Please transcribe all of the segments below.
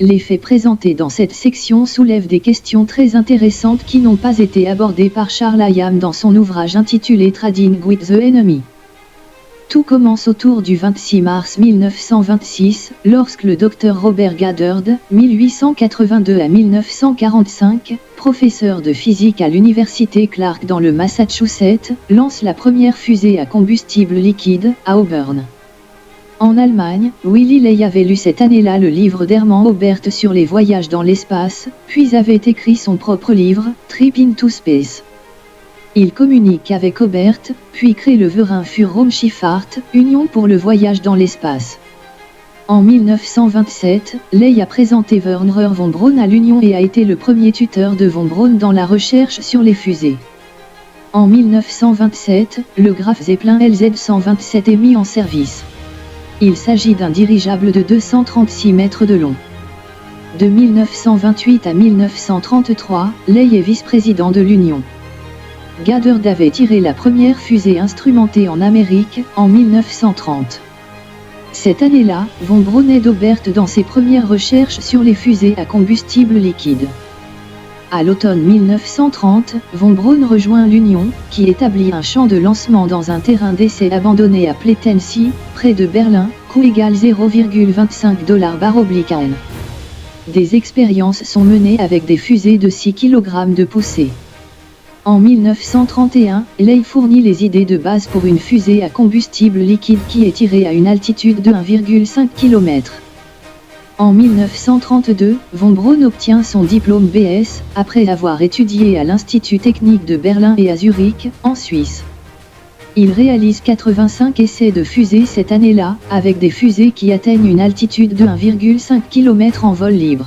les faits présentés dans cette section soulèvent des questions très intéressantes qui n'ont pas été abordées par Charles Hayam dans son ouvrage intitulé Trading with the Enemy. Tout commence autour du 26 mars 1926, lorsque le Dr Robert Goddard, 1882 à 1945, professeur de physique à l'université Clark dans le Massachusetts, lance la première fusée à combustible liquide, à Auburn. En Allemagne, Willy Ley avait lu cette année-là le livre d'Hermann Oberth sur les voyages dans l'espace, puis avait écrit son propre livre, Trip into Space. Il communique avec Oberth, puis crée le Verein für Raumschifffahrt, Union pour le voyage dans l'espace. En 1927, Ley a présenté Wernher von Braun à l'Union et a été le premier tuteur de von Braun dans la recherche sur les fusées. En 1927, le Graf Zeppelin LZ-127 est mis en service. Il s'agit d'un dirigeable de 236 mètres de long. De 1928 à 1933, Ley est vice-président de l'Union. Goddard avait tiré la première fusée instrumentée en Amérique, en 1930. Cette année-là, von Braun aide Oberth dans ses premières recherches sur les fusées à combustible liquide. À l'automne 1930, von Braun rejoint l'Union, qui établit un champ de lancement dans un terrain d'essai abandonné à Plattensee, près de Berlin, coût égal $0,25/an. Des expériences sont menées avec des fusées de 6 kg de poussée. En 1931, Ley fournit les idées de base pour une fusée à combustible liquide qui est tirée à une altitude de 1,5 km. En 1932, von Braun obtient son diplôme BS, après avoir étudié à l'Institut technique de Berlin et à Zurich, en Suisse. Il réalise 85 essais de fusées cette année-là, avec des fusées qui atteignent une altitude de 1,5 km en vol libre.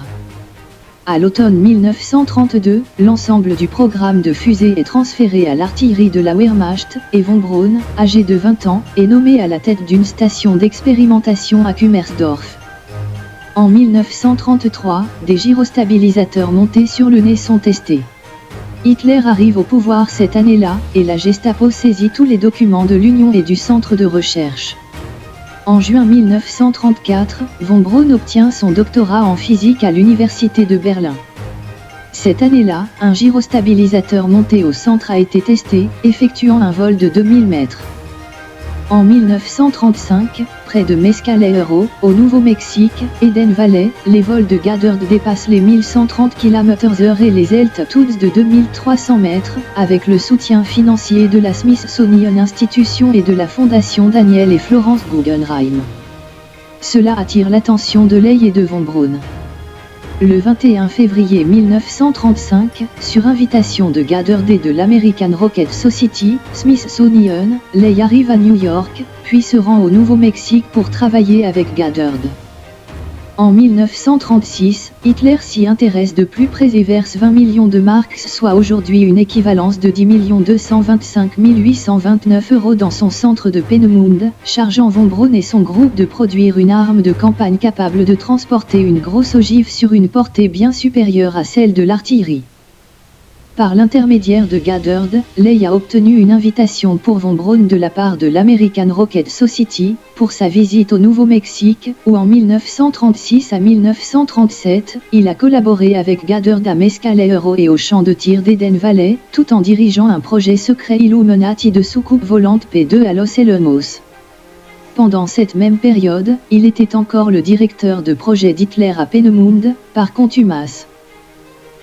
À l'automne 1932, l'ensemble du programme de fusées est transféré à l'artillerie de la Wehrmacht, et von Braun, âgé de 20 ans, est nommé à la tête d'une station d'expérimentation à Kummersdorf. En 1933, des gyrostabilisateurs montés sur le nez sont testés. Hitler arrive au pouvoir cette année-là, et la Gestapo saisit tous les documents de l'Union et du centre de recherche. En juin 1934, von Braun obtient son doctorat en physique à l'université de Berlin. Cette année-là, un gyrostabilisateur monté au centre a été testé, effectuant un vol de 2000 mètres. En 1935, près de Mescalero, au Nouveau-Mexique, Eden Valley, les vols de Goddard dépassent les 1130 km/h et les altitudes de 2300 mètres, avec le soutien financier de la Smithsonian Institution et de la Fondation Daniel et Florence Guggenheim. Cela attire l'attention de Ley et de von Braun. Le 21 février 1935, sur invitation de Goddard et de l'American Rocket Society, Smithsonian, Ley arrive à New York, puis se rend au Nouveau-Mexique pour travailler avec Goddard. En 1936, Hitler s'y intéresse de plus près et verse 20 millions de marks, soit aujourd'hui une équivalence de 10 225 829 € dans son centre de Peenemünde, chargeant von Braun et son groupe de produire une arme de campagne capable de transporter une grosse ogive sur une portée bien supérieure à celle de l'artillerie. Par l'intermédiaire de Goddard, Ley a obtenu une invitation pour von Braun de la part de l'American Rocket Society, pour sa visite au Nouveau-Mexique, où en 1936 à 1937, il a collaboré avec Goddard à Mescalero et au champ de tir d'Eden Valley, tout en dirigeant un projet secret Illuminati de soucoupe volante P2 à Los Alamos. Pendant cette même période, il était encore le directeur de projet d'Hitler à Peenemünde, par contumace.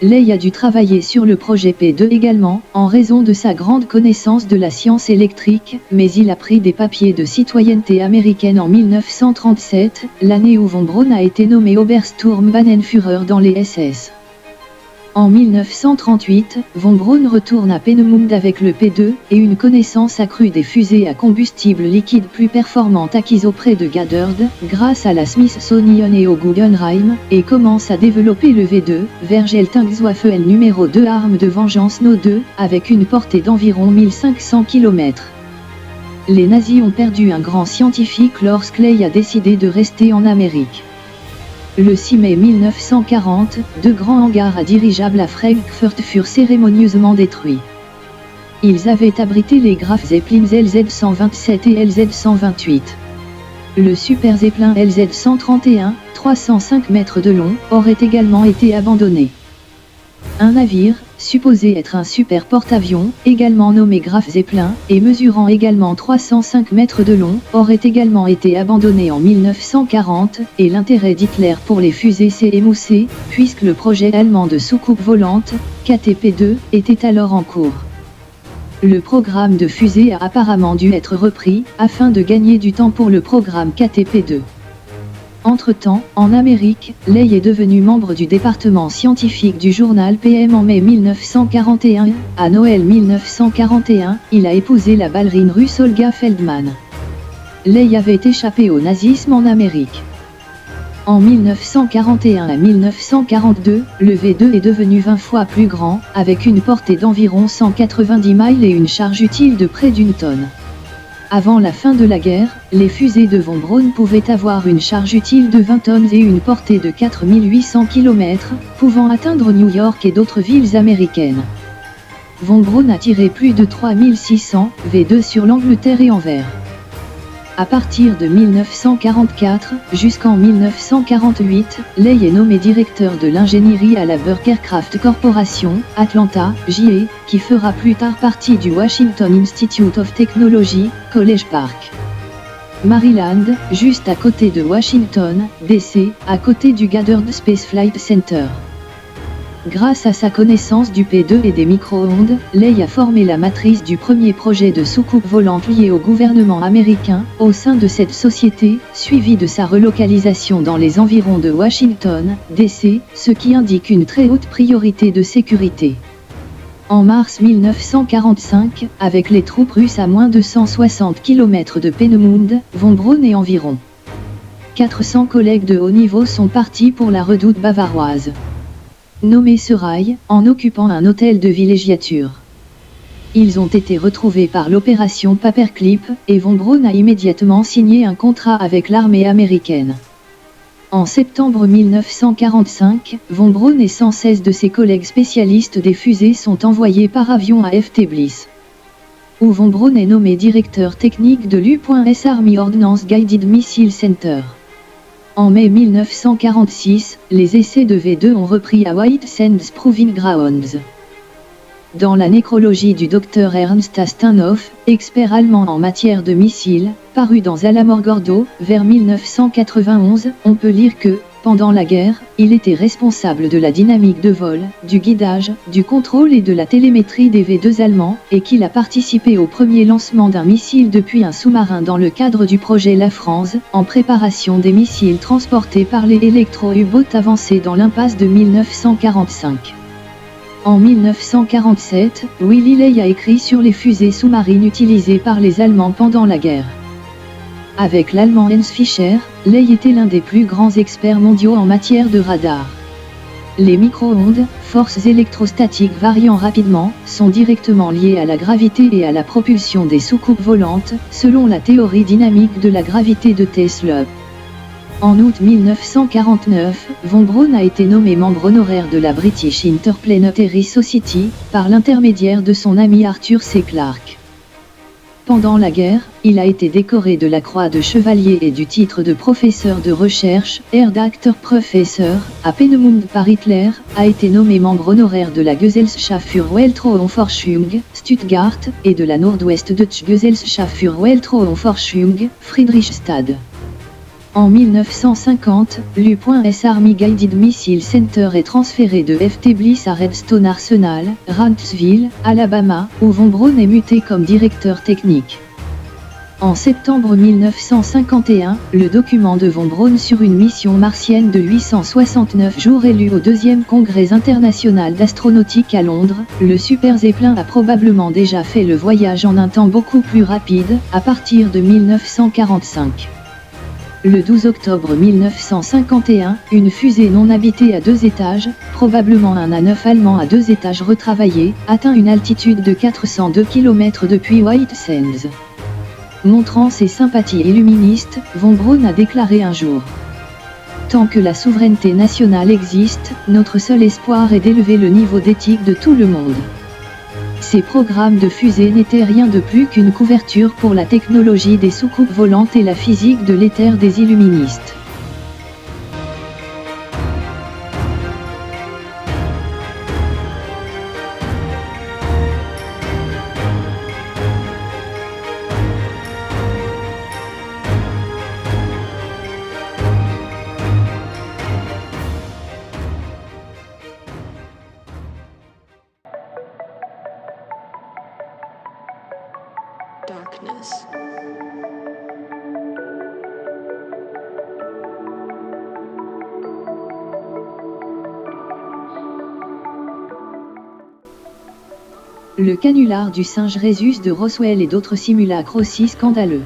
Ley a dû travailler sur le projet P2 également, en raison de sa grande connaissance de la science électrique, mais il a pris des papiers de citoyenneté américaine en 1937, l'année où von Braun a été nommé Obersturmbannenführer dans les SS. En 1938, von Braun retourne à Peenemünde avec le P2, et une connaissance accrue des fusées à combustible liquide plus performantes acquises auprès de Goddard, grâce à la Smithsonian et au Guggenheim, et commence à développer le V2, Vergeltungswaffe numéro 2 arme de vengeance No 2, avec une portée d'environ 1500 km. Les nazis ont perdu un grand scientifique lorsque Ley a décidé de rester en Amérique. Le 6 mai 1940, deux grands hangars à dirigeables à Frankfurt furent cérémonieusement détruits. Ils avaient abrité les Graf Zeppelin LZ-127 et LZ-128. Le super Zeppelin LZ-131, 305 mètres de long, aurait également été abandonné. Un navire, supposé être un super porte-avions, également nommé Graf Zeppelin, et mesurant également 305 mètres de long, aurait également été abandonné en 1940, et l'intérêt d'Hitler pour les fusées s'est émoussé, puisque le projet allemand de soucoupe volante, KTP-2, était alors en cours. Le programme de fusée a apparemment dû être repris, afin de gagner du temps pour le programme KTP-2. Entre-temps, en Amérique, Leigh est devenu membre du département scientifique du journal PM en mai 1941. À Noël 1941, il a épousé la ballerine russe Olga Feldman. Leigh avait échappé au nazisme en Amérique. En 1941 à 1942, le V2 est devenu 20 fois plus grand, avec une portée d'environ 190 miles et une charge utile de près d'une tonne. Avant la fin de la guerre, les fusées de von Braun pouvaient avoir une charge utile de 20 tonnes et une portée de 4800 km, pouvant atteindre New York et d'autres villes américaines. Von Braun a tiré plus de 3600 V2 sur l'Angleterre et Anvers. À partir de 1944, jusqu'en 1948, Leigh est nommé directeur de l'ingénierie à la Burke Aircraft Corporation, Atlanta, JA, qui fera plus tard partie du Washington Institute of Technology, College Park, Maryland, juste à côté de Washington, D.C., à côté du Goddard Space Flight Center. Grâce à sa connaissance du P2 et des micro-ondes, Leigh a formé la matrice du premier projet de soucoupe volante lié au gouvernement américain, au sein de cette société, suivi de sa relocalisation dans les environs de Washington, D.C., ce qui indique une très haute priorité de sécurité. En mars 1945, avec les troupes russes à moins de 160 km de Peenemünde, von Braun et environ 400 collègues de haut niveau sont partis pour la redoute bavaroise, nommé Serail, en occupant un hôtel de villégiature. Ils ont été retrouvés par l'opération Paperclip, et von Braun a immédiatement signé un contrat avec l'armée américaine. En septembre 1945, von Braun et 116 de ses collègues spécialistes des fusées sont envoyés par avion à Ft. Bliss, où von Braun est nommé directeur technique de l'U.S. Army Ordnance Guided Missile Center. En mai 1946, les essais de V2 ont repris à White Sands Proving Grounds. Dans la nécrologie du Dr Ernst Astenhoff, expert allemand en matière de missiles, paru dans Alamogordo, vers 1991, on peut lire que, pendant la guerre, il était responsable de la dynamique de vol, du guidage, du contrôle et de la télémétrie des V2 allemands, et qu'il a participé au premier lancement d'un missile depuis un sous-marin dans le cadre du projet La France, en préparation des missiles transportés par les électro-U-boats avancés dans l'impasse de 1945. En 1947, Willy Leigh a écrit sur les fusées sous-marines utilisées par les Allemands pendant la guerre. Avec l'allemand Heinz Fischer, Leigh était l'un des plus grands experts mondiaux en matière de radar. Les micro-ondes, forces électrostatiques variant rapidement, sont directement liées à la gravité et à la propulsion des soucoupes volantes, selon la théorie dynamique de la gravité de Tesla. En août 1949, von Braun a été nommé membre honoraire de la British Interplanetary Society, par l'intermédiaire de son ami Arthur C. Clarke. Pendant la guerre, il a été décoré de la Croix de Chevalier et du titre de professeur de recherche, Ehrendoktor Professor, à Peenemünde par Hitler, a été nommé membre honoraire de la Gesellschaft für Weltraumforschung, Stuttgart, et de la Nordwest Deutsche Gesellschaft für Weltraumforschung, Friedrichstad. En 1950, l'U.S. Army Guided Missile Center est transféré de Ft. Bliss à Redstone Arsenal, Rantsville, Alabama, où von Braun est muté comme directeur technique. En septembre 1951, le document de von Braun sur une mission martienne de 869 jours est lu au deuxième congrès international d'astronautique à Londres. Le Super Zeppelin a probablement déjà fait le voyage en un temps beaucoup plus rapide, à partir de 1945. Le 12 octobre 1951, une fusée non habitée à 2 étages, probablement un A9 allemand à 2 étages retravaillé, atteint une altitude de 402 km depuis White Sands. Montrant ses sympathies illuministes, von Braun a déclaré un jour: « Tant que la souveraineté nationale existe, notre seul espoir est d'élever le niveau d'éthique de tout le monde. Ces programmes de fusée n'étaient rien de plus qu'une couverture pour la technologie des soucoupes volantes et la physique de l'éther des illuministes. Darkness. Le canular du singe Rhesus de Roswell et d'autres simulacres aussi scandaleux.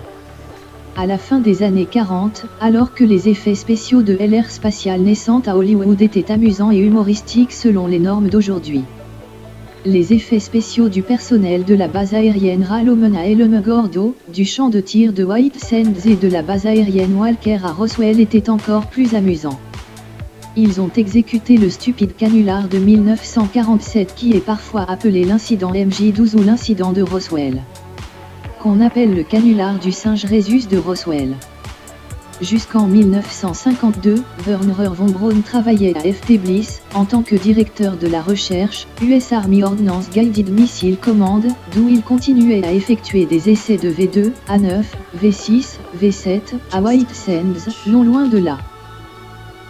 À la fin des années 40, alors que les effets spéciaux de l'ère spatiale naissante à Hollywood étaient amusants et humoristiques selon les normes d'aujourd'hui. Les effets spéciaux du personnel de la base aérienne Raleigh à Alamogordo, du champ de tir de White Sands et de la base aérienne Walker à Roswell étaient encore plus amusants. Ils ont exécuté le stupide canular de 1947 qui est parfois appelé l'incident MJ12 ou l'incident de Roswell. Qu'on appelle le canular du singe Rhesus de Roswell. Jusqu'en 1952, Wernher von Braun travaillait à FT Bliss, en tant que directeur de la recherche, US Army Ordnance Guided Missile Command, d'où il continuait à effectuer des essais de V2, A9, V6, V7, à White Sands, non loin de là.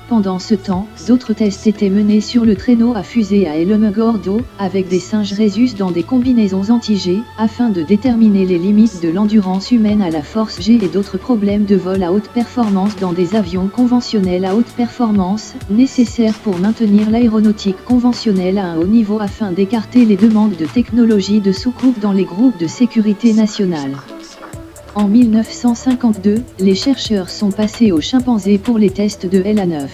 Pendant ce temps, d'autres tests étaient menés sur le traîneau à fusée à Alamogordo, avec des singes Rhesus dans des combinaisons anti-G, afin de déterminer les limites de l'endurance humaine à la force G et d'autres problèmes de vol à haute performance dans des avions conventionnels à haute performance, nécessaires pour maintenir l'aéronautique conventionnelle à un haut niveau afin d'écarter les demandes de technologie de soucoupe dans les groupes de sécurité nationale. En 1952, les chercheurs sont passés aux chimpanzés pour les tests de LA9.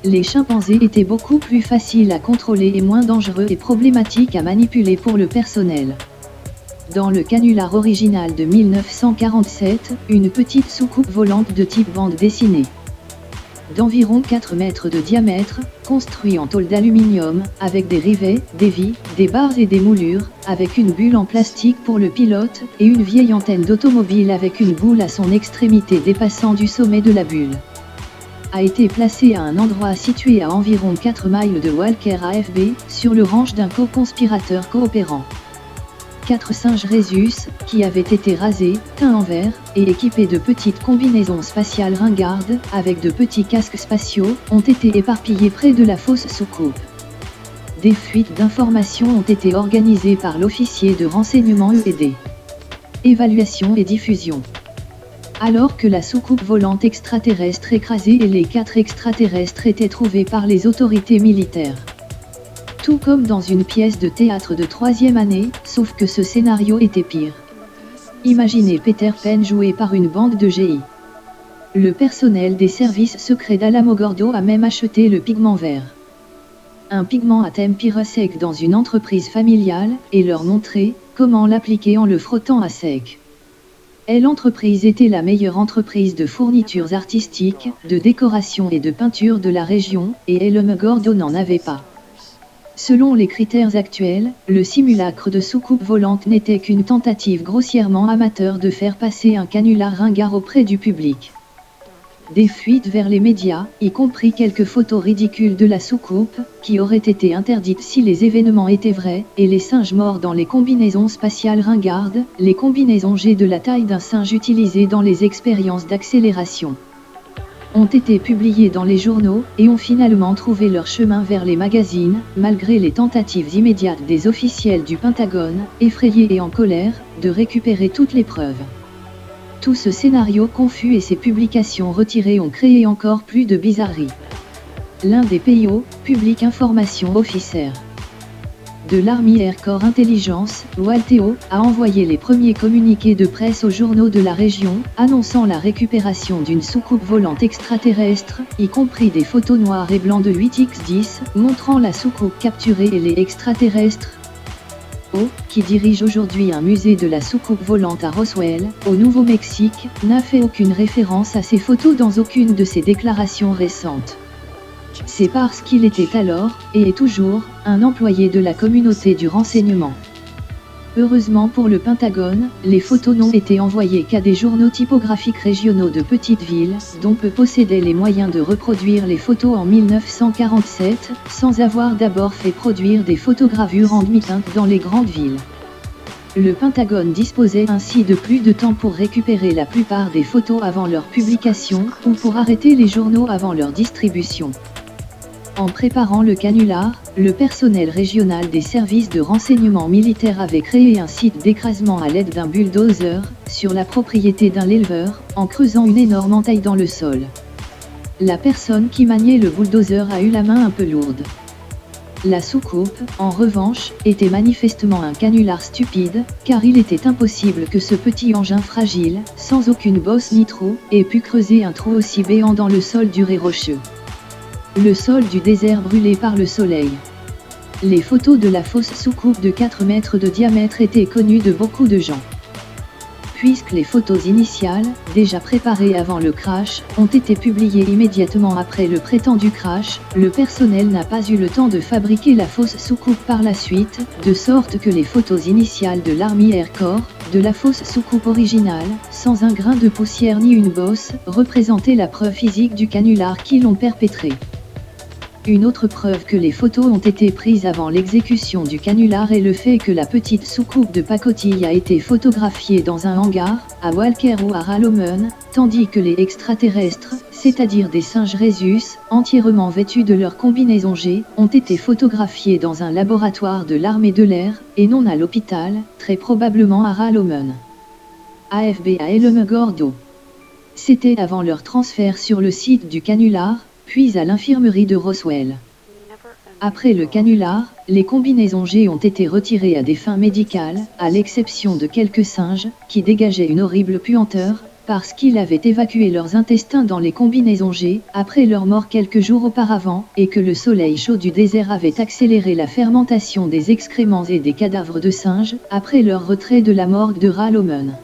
Les chimpanzés étaient beaucoup plus faciles à contrôler et moins dangereux et problématiques à manipuler pour le personnel. Dans le canular original de 1947, une petite soucoupe volante de type bande dessinée, d'environ 4 mètres de diamètre, construit en tôle d'aluminium, avec des rivets, des vis, des barres et des moulures, avec une bulle en plastique pour le pilote, et une vieille antenne d'automobile avec une boule à son extrémité dépassant du sommet de la bulle, a été placée à un endroit situé à environ 4 miles de Walker AFB, sur le ranch d'un co-conspirateur coopérant. 4 singes Rhesus, qui avaient été rasés, teints en vert, et équipés de petites combinaisons spatiales ringardes, avec de petits casques spatiaux, ont été éparpillés près de la fosse soucoupe. Des fuites d'informations ont été organisées par l'officier de renseignement ED. Évaluation et diffusion. Alors que la soucoupe volante extraterrestre écrasée et les 4 extraterrestres étaient trouvés par les autorités militaires. Tout comme dans une pièce de théâtre de 3e année, sauf que ce scénario était pire. Imaginez Peter Pan joué par une bande de GI. Le personnel des services secrets d'Alamogordo a même acheté le pigment vert. Un pigment à thème pyrosec dans une entreprise familiale, et leur montrer comment l'appliquer en le frottant à sec. L'entreprise était la meilleure entreprise de fournitures artistiques, de décoration et de peinture de la région, et Alamogordo n'en avait pas. Selon les critères actuels, le simulacre de soucoupe volante n'était qu'une tentative grossièrement amateur de faire passer un canular ringard auprès du public. Des fuites vers les médias, y compris quelques photos ridicules de la soucoupe, qui auraient été interdites si les événements étaient vrais, et les singes morts dans les combinaisons spatiales ringardes, les combinaisons G de la taille d'un singe utilisées dans les expériences d'accélération, ont été publiés dans les journaux, et ont finalement trouvé leur chemin vers les magazines, malgré les tentatives immédiates des officiels du Pentagone, effrayés et en colère, de récupérer toutes les preuves. Tout ce scénario confus et ces publications retirées ont créé encore plus de bizarreries. L'un des PIO, Public Information Officer, de l'Army Air Corps Intelligence, WALTEO, a envoyé les premiers communiqués de presse aux journaux de la région, annonçant la récupération d'une soucoupe volante extraterrestre, y compris des photos noires et blancs de 8x10, montrant la soucoupe capturée et les extraterrestres. Qui dirige aujourd'hui un musée de la soucoupe volante à Roswell, au Nouveau-Mexique, n'a fait aucune référence à ces photos dans aucune de ses déclarations récentes. C'est parce qu'il était alors, et est toujours, un employé de la communauté du renseignement. Heureusement pour le Pentagone, les photos n'ont été envoyées qu'à des journaux typographiques régionaux de petites villes, dont peu possédaient les moyens de reproduire les photos en 1947, sans avoir d'abord fait produire des photogravures en demi-teinte dans les grandes villes. Le Pentagone disposait ainsi de plus de temps pour récupérer la plupart des photos avant leur publication, ou pour arrêter les journaux avant leur distribution. En préparant le canular, le personnel régional des services de renseignement militaire avait créé un site d'écrasement à l'aide d'un bulldozer, sur la propriété d'un éleveur, en creusant une énorme entaille dans le sol. La personne qui maniait le bulldozer a eu la main un peu lourde. La soucoupe, en revanche, était manifestement un canular stupide, car il était impossible que ce petit engin fragile, sans aucune bosse ni trou, ait pu creuser un trou aussi béant dans le sol dur et rocheux. Le sol du désert brûlé par le soleil. Les photos de la fausse soucoupe de 4 mètres de diamètre étaient connues de beaucoup de gens. Puisque les photos initiales, déjà préparées avant le crash, ont été publiées immédiatement après le prétendu crash, le personnel n'a pas eu le temps de fabriquer la fausse soucoupe par la suite, de sorte que les photos initiales de l'Army Air Corps, de la fausse soucoupe originale, sans un grain de poussière ni une bosse, représentaient la preuve physique du canular qui l'ont perpétré. Une autre preuve que les photos ont été prises avant l'exécution du canular est le fait que la petite soucoupe de pacotille a été photographiée dans un hangar, à Walker ou à Ralomen, tandis que les extraterrestres, c'est-à-dire des singes Rhesus, entièrement vêtus de leur combinaison G, ont été photographiés dans un laboratoire de l'armée de l'air, et non à l'hôpital, très probablement à Ralomen. AFB à Alamogordo. C'était avant leur transfert sur le site du canular, puis à l'infirmerie de Roswell. Après le canular, les combinaisons G ont été retirées à des fins médicales, à l'exception de quelques singes, qui dégageaient une horrible puanteur, parce qu'ils avaient évacué leurs intestins dans les combinaisons G, après leur mort quelques jours auparavant, et que le soleil chaud du désert avait accéléré la fermentation des excréments et des cadavres de singes, après leur retrait de la morgue de Ralomen.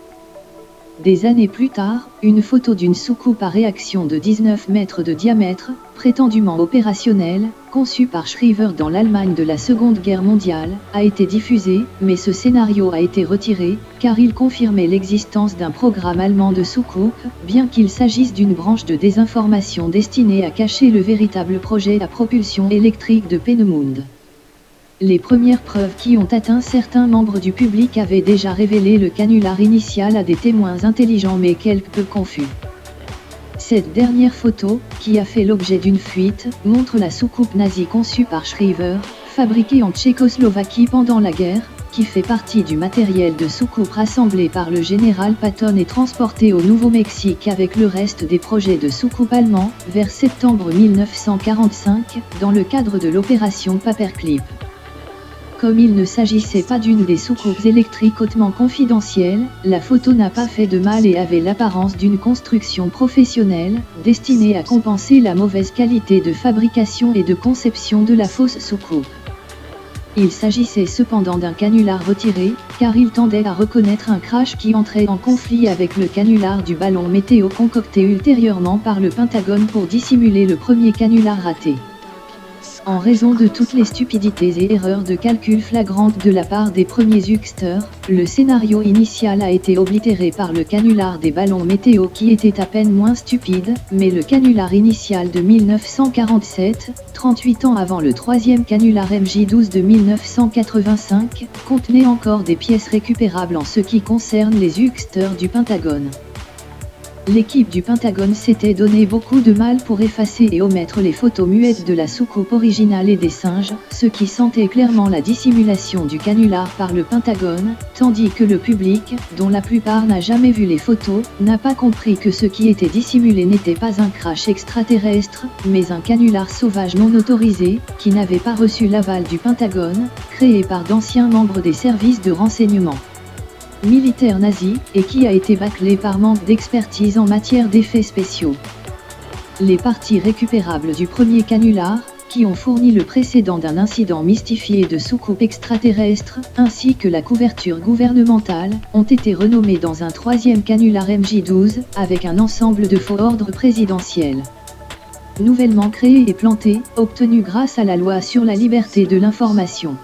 Des années plus tard, une photo d'une soucoupe à réaction de 19 mètres de diamètre, prétendument opérationnelle, conçue par Schriever dans l'Allemagne de la Seconde Guerre mondiale, a été diffusée, mais ce scénario a été retiré, car il confirmait l'existence d'un programme allemand de soucoupe, bien qu'il s'agisse d'une branche de désinformation destinée à cacher le véritable projet à propulsion électrique de Peenemünde. Les premières preuves qui ont atteint certains membres du public avaient déjà révélé le canular initial à des témoins intelligents mais quelque peu confus. Cette dernière photo, qui a fait l'objet d'une fuite, montre la soucoupe nazie conçue par Schriever, fabriquée en Tchécoslovaquie pendant la guerre, qui fait partie du matériel de soucoupe rassemblé par le général Patton et transporté au Nouveau-Mexique avec le reste des projets de soucoupe allemands, vers septembre 1945, dans le cadre de l'opération Paperclip. Comme il ne s'agissait pas d'une des soucoupes électriques hautement confidentielles, la photo n'a pas fait de mal et avait l'apparence d'une construction professionnelle, destinée à compenser la mauvaise qualité de fabrication et de conception de la fausse soucoupe. Il s'agissait cependant d'un canular retiré, car il tendait à reconnaître un crash qui entrait en conflit avec le canular du ballon météo concocté ultérieurement par le Pentagone pour dissimuler le premier canular raté. En raison de toutes les stupidités et erreurs de calcul flagrantes de la part des premiers hucksters, le scénario initial a été oblitéré par le canular des ballons météo qui était à peine moins stupide, mais le canular initial de 1947, 38 ans avant le troisième canular MJ-12 de 1985, contenait encore des pièces récupérables en ce qui concerne les hucksters du Pentagone. L'équipe du Pentagone s'était donné beaucoup de mal pour effacer et omettre les photos muettes de la soucoupe originale et des singes, ce qui sentait clairement la dissimulation du canular par le Pentagone, tandis que le public, dont la plupart n'a jamais vu les photos, n'a pas compris que ce qui était dissimulé n'était pas un crash extraterrestre, mais un canular sauvage non autorisé, qui n'avait pas reçu l'aval du Pentagone, créé par d'anciens membres des services de renseignement militaire nazi, et qui a été bâclé par manque d'expertise en matière d'effets spéciaux. Les parties récupérables du premier canular, qui ont fourni le précédent d'un incident mystifié de soucoupe extraterrestre, ainsi que la couverture gouvernementale, ont été renommées dans un troisième canular MJ-12, avec un ensemble de faux ordres présidentiels. Nouvellement créé et planté, obtenu grâce à la loi sur la liberté de l'information.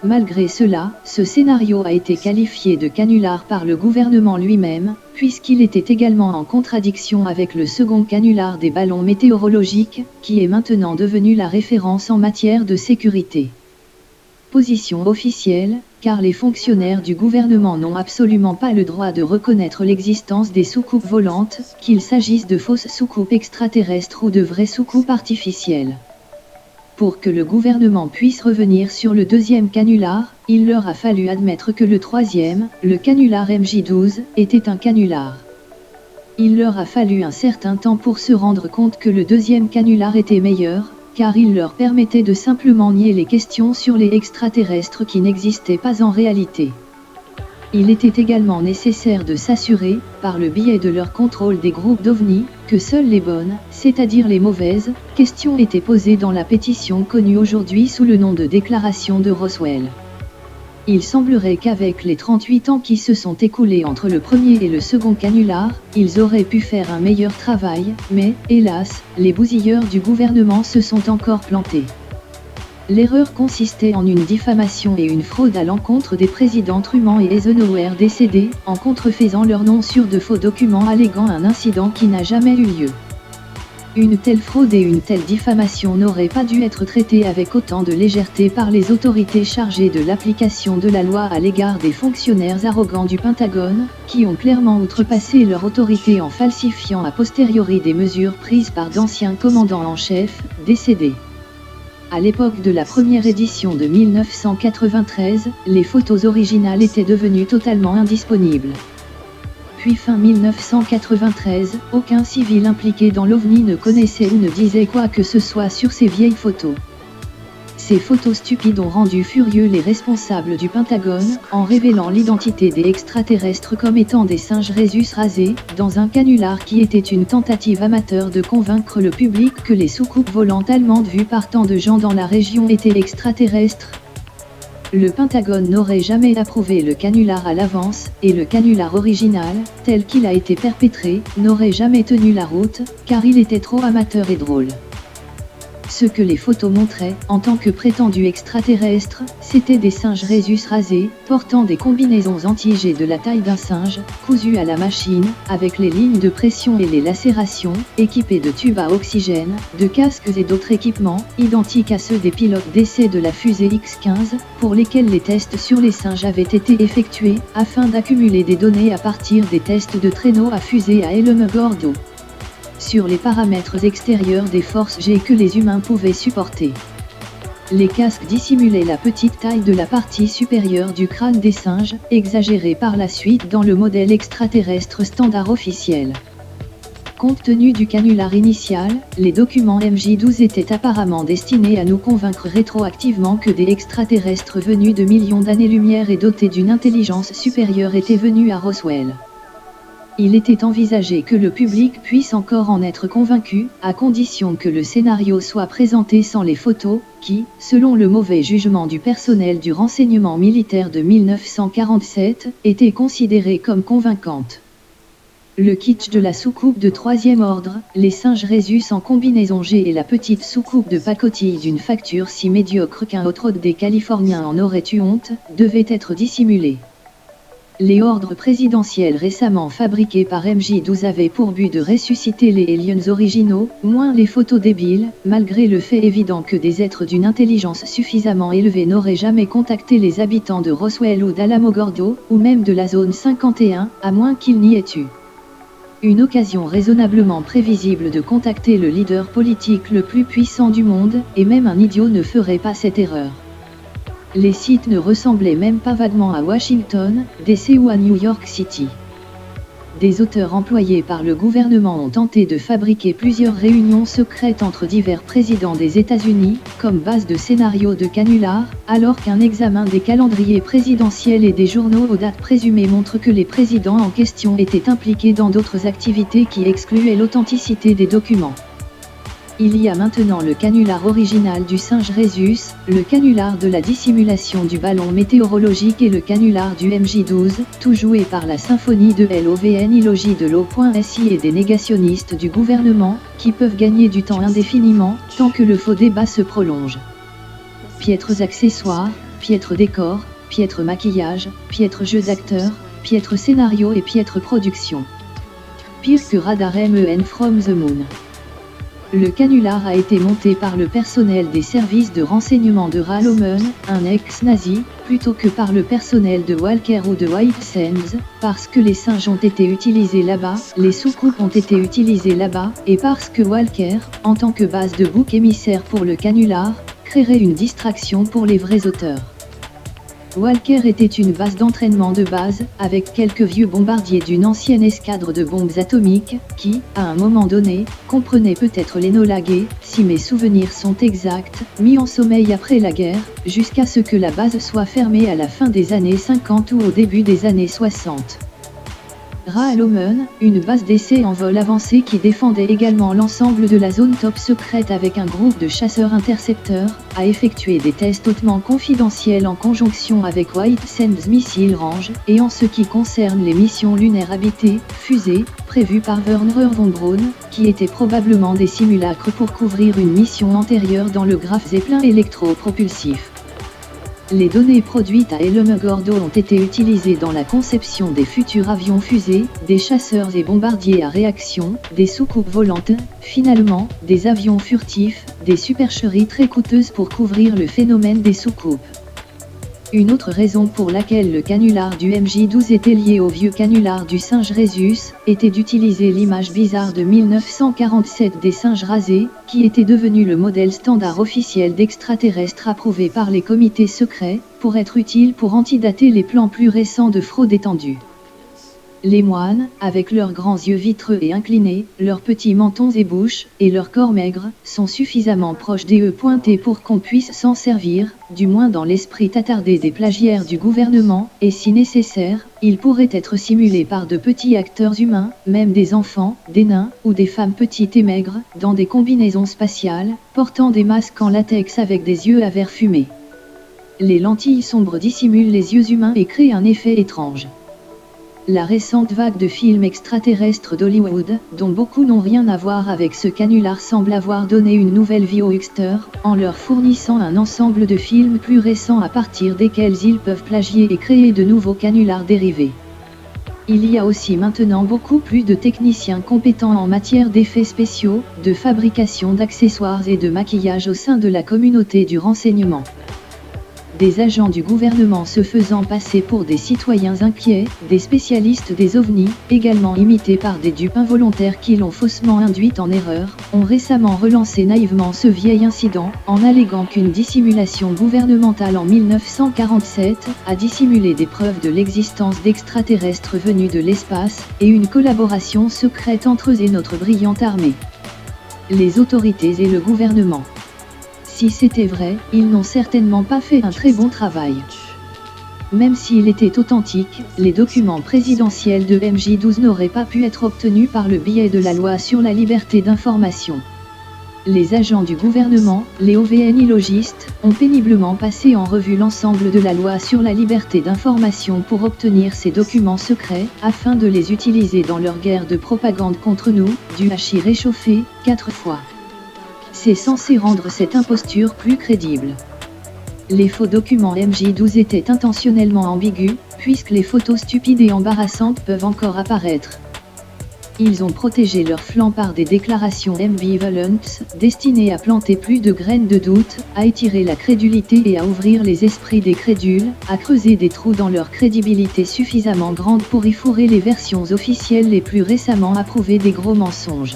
Malgré cela, ce scénario a été qualifié de canular par le gouvernement lui-même, puisqu'il était également en contradiction avec le second canular des ballons météorologiques, qui est maintenant devenu la référence en matière de sécurité. Position officielle, car les fonctionnaires du gouvernement n'ont absolument pas le droit de reconnaître l'existence des soucoupes volantes, qu'il s'agisse de fausses soucoupes extraterrestres ou de vraies soucoupes artificielles. Pour que le gouvernement puisse revenir sur le deuxième canular, il leur a fallu admettre que le troisième, le canular MJ12, était un canular. Il leur a fallu un certain temps pour se rendre compte que le deuxième canular était meilleur, car il leur permettait de simplement nier les questions sur les extraterrestres qui n'existaient pas en réalité. Il était également nécessaire de s'assurer, par le biais de leur contrôle des groupes d'OVNI, que seules les bonnes, c'est-à-dire les mauvaises, questions étaient posées dans la pétition connue aujourd'hui sous le nom de Déclaration de Roswell. Il semblerait qu'avec les 38 ans qui se sont écoulés entre le premier et le second canular, ils auraient pu faire un meilleur travail, mais, hélas, les bousilleurs du gouvernement se sont encore plantés. L'erreur consistait en une diffamation et une fraude à l'encontre des présidents Truman et Eisenhower décédés, en contrefaisant leur nom sur de faux documents alléguant un incident qui n'a jamais eu lieu. Une telle fraude et une telle diffamation n'auraient pas dû être traitées avec autant de légèreté par les autorités chargées de l'application de la loi à l'égard des fonctionnaires arrogants du Pentagone, qui ont clairement outrepassé leur autorité en falsifiant a posteriori des mesures prises par d'anciens commandants en chef, décédés. À l'époque de la première édition de 1993, les photos originales étaient devenues totalement indisponibles. Puis fin 1993, aucun civil impliqué dans l'OVNI ne connaissait ou ne disait quoi que ce soit sur ces vieilles photos. Ces photos stupides ont rendu furieux les responsables du Pentagone, en révélant l'identité des extraterrestres comme étant des singes Rhésus rasés, dans un canular qui était une tentative amateur de convaincre le public que les soucoupes volantes allemandes vues par tant de gens dans la région étaient extraterrestres. Le Pentagone n'aurait jamais approuvé le canular à l'avance, et le canular original, tel qu'il a été perpétré, n'aurait jamais tenu la route, car il était trop amateur et drôle. Ce que les photos montraient, en tant que prétendus extraterrestres, c'étaient des singes Rhésus rasés, portant des combinaisons anti-G de la taille d'un singe, cousus à la machine, avec les lignes de pression et les lacérations, équipés de tubes à oxygène, de casques et d'autres équipements, identiques à ceux des pilotes d'essai de la fusée X-15, pour lesquels les tests sur les singes avaient été effectués, afin d'accumuler des données à partir des tests de traîneaux à fusée à Alamogordo, sur les paramètres extérieurs des forces G que les humains pouvaient supporter. Les casques dissimulaient la petite taille de la partie supérieure du crâne des singes, exagérée par la suite dans le modèle extraterrestre standard officiel. Compte tenu du canular initial, les documents MJ12 étaient apparemment destinés à nous convaincre rétroactivement que des extraterrestres venus de millions d'années-lumière et dotés d'une intelligence supérieure étaient venus à Roswell. Il était envisagé que le public puisse encore en être convaincu, à condition que le scénario soit présenté sans les photos, qui, selon le mauvais jugement du personnel du renseignement militaire de 1947, étaient considérées comme convaincantes. Le kitsch de la soucoupe de troisième ordre, les singes Rhésus en combinaison G et la petite soucoupe de pacotille d'une facture si médiocre qu'un autre des Californiens en aurait eu honte, devait être dissimulés. Les ordres présidentiels récemment fabriqués par MJ12 avaient pour but de ressusciter les aliens originaux, moins les photos débiles, malgré le fait évident que des êtres d'une intelligence suffisamment élevée n'auraient jamais contacté les habitants de Roswell ou d'Alamogordo, ou même de la zone 51, à moins qu'ils n'y aient eu une occasion raisonnablement prévisible de contacter le leader politique le plus puissant du monde, et même un idiot ne ferait pas cette erreur. Les sites ne ressemblaient même pas vaguement à Washington, D.C. ou à New York City. Des auteurs employés par le gouvernement ont tenté de fabriquer plusieurs réunions secrètes entre divers présidents des États-Unis, comme base de scénarios de canulars, alors qu'un examen des calendriers présidentiels et des journaux aux dates présumées montre que les présidents en question étaient impliqués dans d'autres activités qui excluaient l'authenticité des documents. Il y a maintenant le canular original du singe Rhésus, le canular de la dissimulation du ballon météorologique et le canular du MJ12, tout joué par la symphonie de l'OVNI de l'O.SI et des négationnistes du gouvernement, qui peuvent gagner du temps indéfiniment, tant que le faux débat se prolonge. Piètres accessoires, piètre décor, piètre maquillage, piètre jeu d'acteur, piètre scénario et piètre production. Pire que Radar Men from the Moon. Le canular a été monté par le personnel des services de renseignement de Ralomen, un ex-nazi, plutôt que par le personnel de Walker ou de White Sands, parce que les singes ont été utilisés là-bas, les soucoupes ont été utilisées là-bas, et parce que Walker, en tant que base de bouc émissaire pour le canular, créerait une distraction pour les vrais auteurs. Walker était une base d'entraînement de base, avec quelques vieux bombardiers d'une ancienne escadre de bombes atomiques, qui, à un moment donné, comprenaient peut-être l'Enola Gay, si mes souvenirs sont exacts, mis en sommeil après la guerre, jusqu'à ce que la base soit fermée à la fin des années 50 ou au début des années 60. Ralomen, une base d'essai en vol avancé qui défendait également l'ensemble de la zone top secrète avec un groupe de chasseurs-intercepteurs, a effectué des tests hautement confidentiels en conjonction avec White Sands Missile Range, et en ce qui concerne les missions lunaires habitées, fusées, prévues par Wernher von Braun, qui étaient probablement des simulacres pour couvrir une mission antérieure dans le Graf Zeppelin électro-propulsif. Les données produites à Alamogordo ont été utilisées dans la conception des futurs avions-fusées, des chasseurs et bombardiers à réaction, des soucoupes volantes, finalement, des avions furtifs, des supercheries très coûteuses pour couvrir le phénomène des soucoupes. Une autre raison pour laquelle le canular du MJ-12 était lié au vieux canular du singe Rhesus, était d'utiliser l'image bizarre de 1947 des singes rasés, qui était devenu le modèle standard officiel d'extraterrestres approuvé par les comités secrets, pour être utile pour antidater les plans plus récents de fraude étendue. Les moines, avec leurs grands yeux vitreux et inclinés, leurs petits mentons et bouches, et leurs corps maigres, sont suffisamment proches des E pointés pour qu'on puisse s'en servir, du moins dans l'esprit attardé des plagiaires du gouvernement, et si nécessaire, ils pourraient être simulés par de petits acteurs humains, même des enfants, des nains, ou des femmes petites et maigres, dans des combinaisons spatiales, portant des masques en latex avec des yeux à verre fumé. Les lentilles sombres dissimulent les yeux humains et créent un effet étrange. La récente vague de films extraterrestres d'Hollywood, dont beaucoup n'ont rien à voir avec ce canular, semble avoir donné une nouvelle vie aux hucksters, en leur fournissant un ensemble de films plus récents à partir desquels ils peuvent plagier et créer de nouveaux canulars dérivés. Il y a aussi maintenant beaucoup plus de techniciens compétents en matière d'effets spéciaux, de fabrication d'accessoires et de maquillage au sein de la communauté du renseignement. Des agents du gouvernement se faisant passer pour des citoyens inquiets, des spécialistes des ovnis, également imités par des dupes involontaires qui l'ont faussement induite en erreur, ont récemment relancé naïvement ce vieil incident, en alléguant qu'une dissimulation gouvernementale en 1947 a dissimulé des preuves de l'existence d'extraterrestres venus de l'espace, et une collaboration secrète entre eux et notre brillante armée. Les autorités et le gouvernement. Si c'était vrai, ils n'ont certainement pas fait un très bon travail. Même s'il était authentique, les documents présidentiels de MJ-12 n'auraient pas pu être obtenus par le biais de la loi sur la liberté d'information. Les agents du gouvernement, les OVNI-logistes, ont péniblement passé en revue l'ensemble de la loi sur la liberté d'information pour obtenir ces documents secrets, afin de les utiliser dans leur guerre de propagande contre nous, du hachis réchauffé, 4 fois. C'est censé rendre cette imposture plus crédible. Les faux documents MJ-12 étaient intentionnellement ambigus, puisque les photos stupides et embarrassantes peuvent encore apparaître. Ils ont protégé leur flanc par des déclarations ambivalentes, destinées à planter plus de graines de doute, à étirer la crédulité et à ouvrir les esprits des crédules, à creuser des trous dans leur crédibilité suffisamment grande pour y fourrer les versions officielles les plus récemment approuvées des gros mensonges.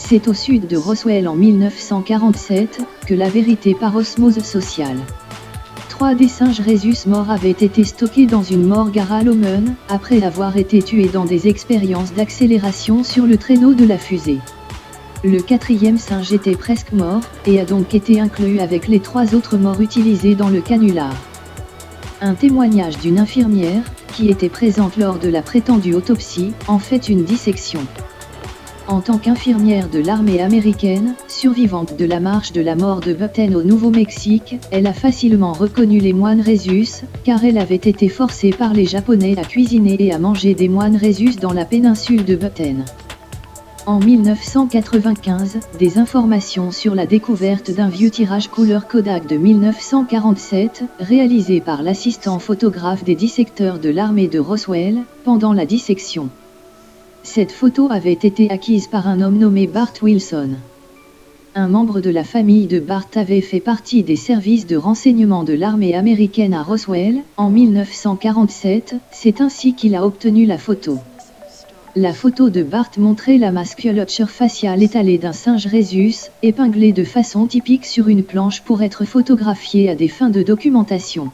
C'est au sud de Roswell en 1947, que la vérité par osmose sociale. 3 des singes Rhesus morts avaient été stockés dans une morgue à Ralomen, après avoir été tués dans des expériences d'accélération sur le traîneau de la fusée. Le 4e singe était presque mort, et a donc été inclus avec les 3 autres morts utilisés dans le canular. Un témoignage d'une infirmière, qui était présente lors de la prétendue autopsie, en fait une dissection. En tant qu'infirmière de l'armée américaine, survivante de la marche de la mort de Butten au Nouveau-Mexique, elle a facilement reconnu les moines Rhesus, car elle avait été forcée par les Japonais à cuisiner et à manger des moines Rhesus dans la péninsule de Butten. En 1995, des informations sur la découverte d'un vieux tirage couleur Kodak de 1947, réalisé par l'assistant photographe des dissecteurs de l'armée de Roswell, pendant la dissection. Cette photo avait été acquise par un homme nommé Bart Wilson. Un membre de la famille de Bart avait fait partie des services de renseignement de l'armée américaine à Roswell, en 1947, c'est ainsi qu'il a obtenu la photo. La photo de Bart montrait la musculature faciale étalée d'un singe rhésus, épinglé de façon typique sur une planche pour être photographié à des fins de documentation.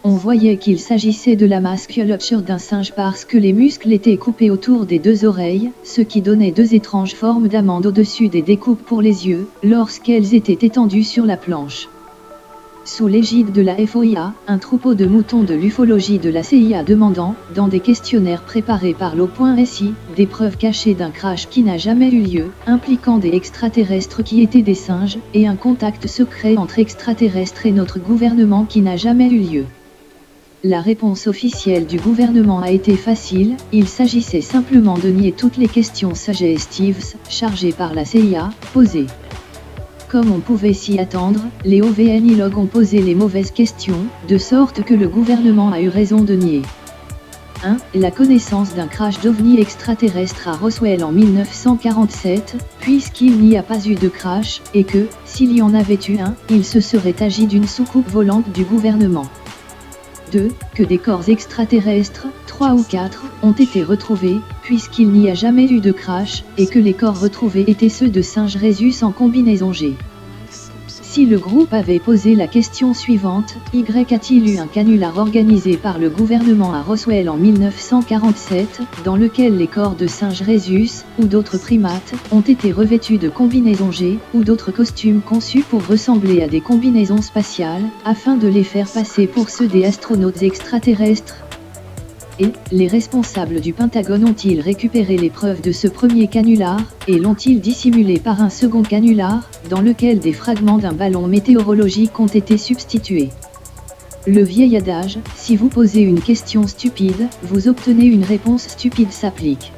On voyait qu'il s'agissait de la musculature d'un singe parce que les muscles étaient coupés autour des deux oreilles, ce qui donnait deux étranges formes d'amandes au-dessus des découpes pour les yeux, lorsqu'elles étaient étendues sur la planche. Sous l'égide de la FOIA, un troupeau de moutons de l'ufologie de la CIA demandant, dans des questionnaires préparés par l'O.SI, des preuves cachées d'un crash qui n'a jamais eu lieu, impliquant des extraterrestres qui étaient des singes, et un contact secret entre extraterrestres et notre gouvernement qui n'a jamais eu lieu. La réponse officielle du gouvernement a été facile, il s'agissait simplement de nier toutes les questions suggestives, chargées par la CIA, posées. Comme on pouvait s'y attendre, les OVNI-logs ont posé les mauvaises questions, de sorte que le gouvernement a eu raison de nier. 1. La connaissance d'un crash d'OVNI extraterrestre à Roswell en 1947, puisqu'il n'y a pas eu de crash, et que, s'il y en avait eu un, il se serait agi d'une soucoupe volante du gouvernement. 2. Que des corps extraterrestres, 3 ou 4, ont été retrouvés, puisqu'il n'y a jamais eu de crash, et que les corps retrouvés étaient ceux de singes rhésus en combinaison G. Si le groupe avait posé la question suivante, Y a-t-il eu un canular organisé par le gouvernement à Roswell en 1947, dans lequel les corps de singes rhésus, ou d'autres primates, ont été revêtus de combinaisons G, ou d'autres costumes conçus pour ressembler à des combinaisons spatiales, afin de les faire passer pour ceux des astronautes extraterrestres? Et, les responsables du Pentagone ont-ils récupéré les preuves de ce premier canular, et l'ont-ils dissimulé par un second canular, dans lequel des fragments d'un ballon météorologique ont été substitués? Le vieil adage, si vous posez une question stupide, vous obtenez une réponse stupide s'applique.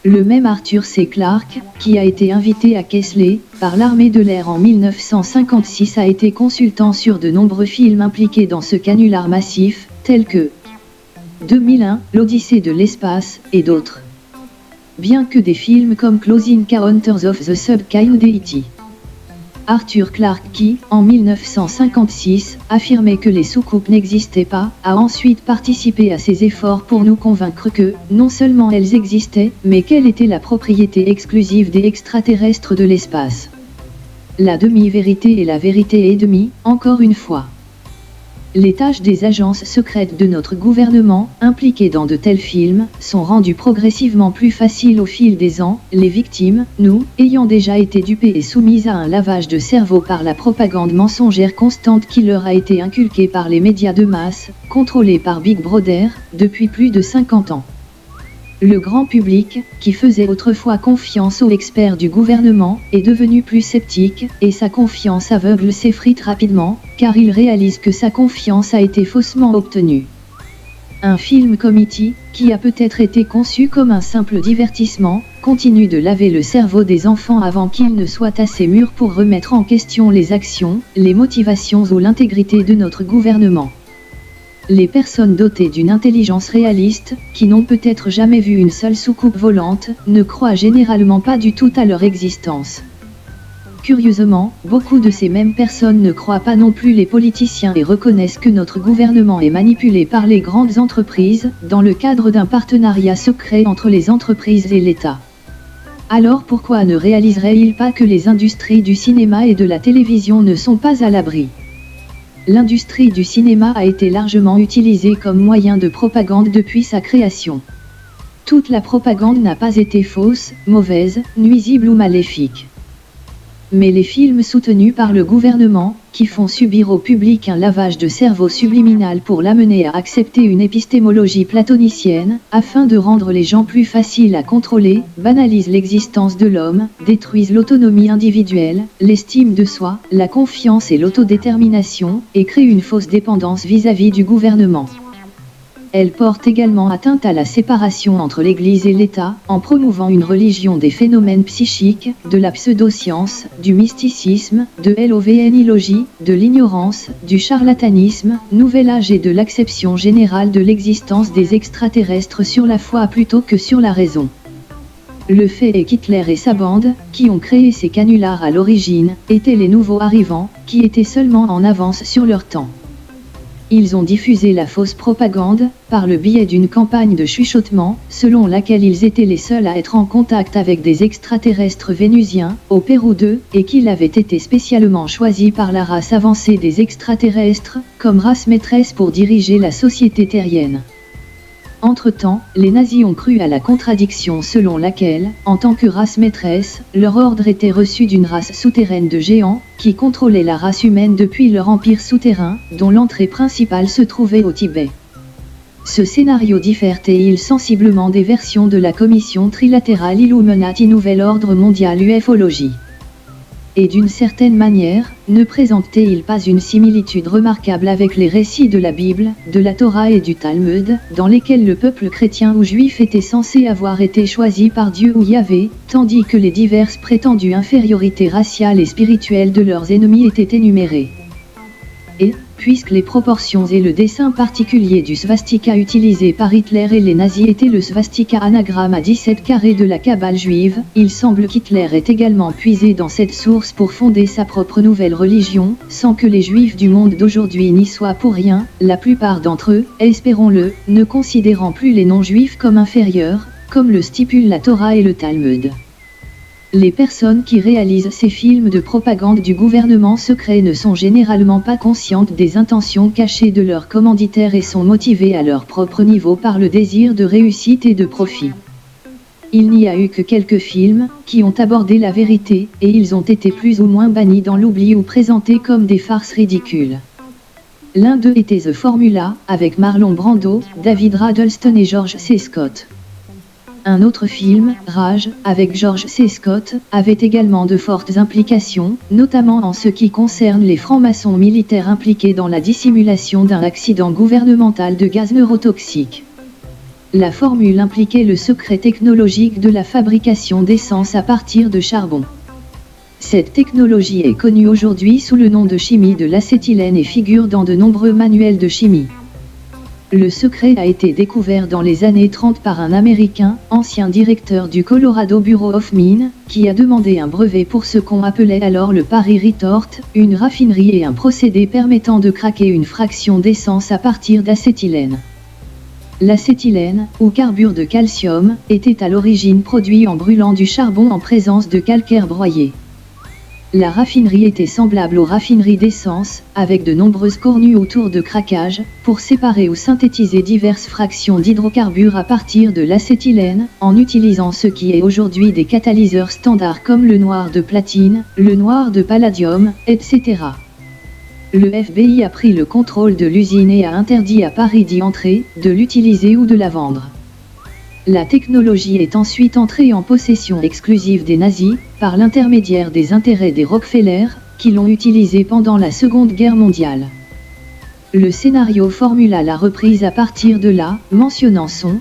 Le même Arthur C. Clarke, qui a été invité à Kesley, par l'armée de l'air en 1956 a été consultant sur de nombreux films impliqués dans ce canular massif, tels que 2001, l'Odyssée de l'espace, et d'autres. Bien que des films comme Close Encounters of the Subkind E.T. Arthur Clarke qui, en 1956, affirmait que les soucoupes n'existaient pas, a ensuite participé à ces efforts pour nous convaincre que, non seulement elles existaient, mais qu'elle était la propriété exclusive des extraterrestres de l'espace. La demi-vérité et la vérité est demie, encore une fois. Les tâches des agences secrètes de notre gouvernement, impliquées dans de tels films, sont rendues progressivement plus faciles au fil des ans, les victimes, nous, ayant déjà été dupées et soumises à un lavage de cerveau par la propagande mensongère constante qui leur a été inculquée par les médias de masse, contrôlés par Big Brother, depuis plus de 50 ans. Le grand public, qui faisait autrefois confiance aux experts du gouvernement, est devenu plus sceptique, et sa confiance aveugle s'effrite rapidement, car il réalise que sa confiance a été faussement obtenue. Un film comme E.T., qui a peut-être été conçu comme un simple divertissement, continue de laver le cerveau des enfants avant qu'ils ne soient assez mûrs pour remettre en question les actions, les motivations ou l'intégrité de notre gouvernement. Les personnes dotées d'une intelligence réaliste, qui n'ont peut-être jamais vu une seule soucoupe volante, ne croient généralement pas du tout à leur existence. Curieusement, beaucoup de ces mêmes personnes ne croient pas non plus les politiciens et reconnaissent que notre gouvernement est manipulé par les grandes entreprises, dans le cadre d'un partenariat secret entre les entreprises et l'État. Alors pourquoi ne réaliserait-il pas que les industries du cinéma et de la télévision ne sont pas à l'abri ? L'industrie du cinéma a été largement utilisée comme moyen de propagande depuis sa création. Toute la propagande n'a pas été fausse, mauvaise, nuisible ou maléfique. Mais les films soutenus par le gouvernement, qui font subir au public un lavage de cerveau subliminal pour l'amener à accepter une épistémologie platonicienne, afin de rendre les gens plus faciles à contrôler, banalisent l'existence de l'homme, détruisent l'autonomie individuelle, l'estime de soi, la confiance et l'autodétermination, et créent une fausse dépendance vis-à-vis du gouvernement. Elle porte également atteinte à la séparation entre l'Église et l'État, en promouvant une religion des phénomènes psychiques, de la pseudoscience, du mysticisme, de l'ovniologie, de l'ignorance, du charlatanisme, nouvel âge et de l'acception générale de l'existence des extraterrestres sur la foi plutôt que sur la raison. Le fait est qu'Hitler et sa bande, qui ont créé ces canulars à l'origine, étaient les nouveaux arrivants, qui étaient seulement en avance sur leur temps. Ils ont diffusé la fausse propagande, par le biais d'une campagne de chuchotement, selon laquelle ils étaient les seuls à être en contact avec des extraterrestres vénusiens, au Pérou 2, et qu'ils avaient été spécialement choisis par la race avancée des extraterrestres, comme race maîtresse pour diriger la société terrienne. Entre-temps, les nazis ont cru à la contradiction selon laquelle, en tant que race maîtresse, leur ordre était reçu d'une race souterraine de géants, qui contrôlait la race humaine depuis leur empire souterrain, dont l'entrée principale se trouvait au Tibet. Ce scénario diffère-t-il sensiblement des versions de la commission trilatérale Illuminati Nouvel Ordre Mondial Ufologie? Et d'une certaine manière, ne présente-t-il pas une similitude remarquable avec les récits de la Bible, de la Torah et du Talmud, dans lesquels le peuple chrétien ou juif était censé avoir été choisi par Dieu ou Yahvé, tandis que les diverses prétendues infériorités raciales et spirituelles de leurs ennemis étaient énumérées? Et, puisque les proportions et le dessin particulier du svastika utilisé par Hitler et les nazis étaient le svastika anagramme à 17 carrés de la Kabbale juive, il semble qu'Hitler ait également puisé dans cette source pour fonder sa propre nouvelle religion, sans que les juifs du monde d'aujourd'hui n'y soient pour rien, la plupart d'entre eux, espérons-le, ne considérant plus les non-juifs comme inférieurs, comme le stipule la Torah et le Talmud. Les personnes qui réalisent ces films de propagande du gouvernement secret ne sont généralement pas conscientes des intentions cachées de leurs commanditaires et sont motivées à leur propre niveau par le désir de réussite et de profit. Il n'y a eu que quelques films qui ont abordé la vérité, et ils ont été plus ou moins bannis dans l'oubli ou présentés comme des farces ridicules. L'un d'eux était The Formula, avec Marlon Brando, David Raddleston et George C. Scott. Un autre film, Rage, avec George C. Scott, avait également de fortes implications, notamment en ce qui concerne les francs-maçons militaires impliqués dans la dissimulation d'un accident gouvernemental de gaz neurotoxique. La formule impliquait le secret technologique de la fabrication d'essence à partir de charbon. Cette technologie est connue aujourd'hui sous le nom de chimie de l'acétylène et figure dans de nombreux manuels de chimie. Le secret a été découvert dans les années 30 par un Américain, ancien directeur du Colorado Bureau of Mines, qui a demandé un brevet pour ce qu'on appelait alors le Paris Retort, une raffinerie et un procédé permettant de craquer une fraction d'essence à partir d'acétylène. L'acétylène, ou carbure de calcium, était à l'origine produit en brûlant du charbon en présence de calcaire broyé. La raffinerie était semblable aux raffineries d'essence, avec de nombreuses cornues autour de craquage, pour séparer ou synthétiser diverses fractions d'hydrocarbures à partir de l'acétylène, en utilisant ce qui est aujourd'hui des catalyseurs standards comme le noir de platine, le noir de palladium, etc. Le FBI a pris le contrôle de l'usine et a interdit à Paris d'y entrer, de l'utiliser ou de la vendre. La technologie est ensuite entrée en possession exclusive des nazis, par l'intermédiaire des intérêts des Rockefeller, qui l'ont utilisée pendant la Seconde Guerre mondiale. Le scénario Formula l'a reprise à partir de là, mentionnant son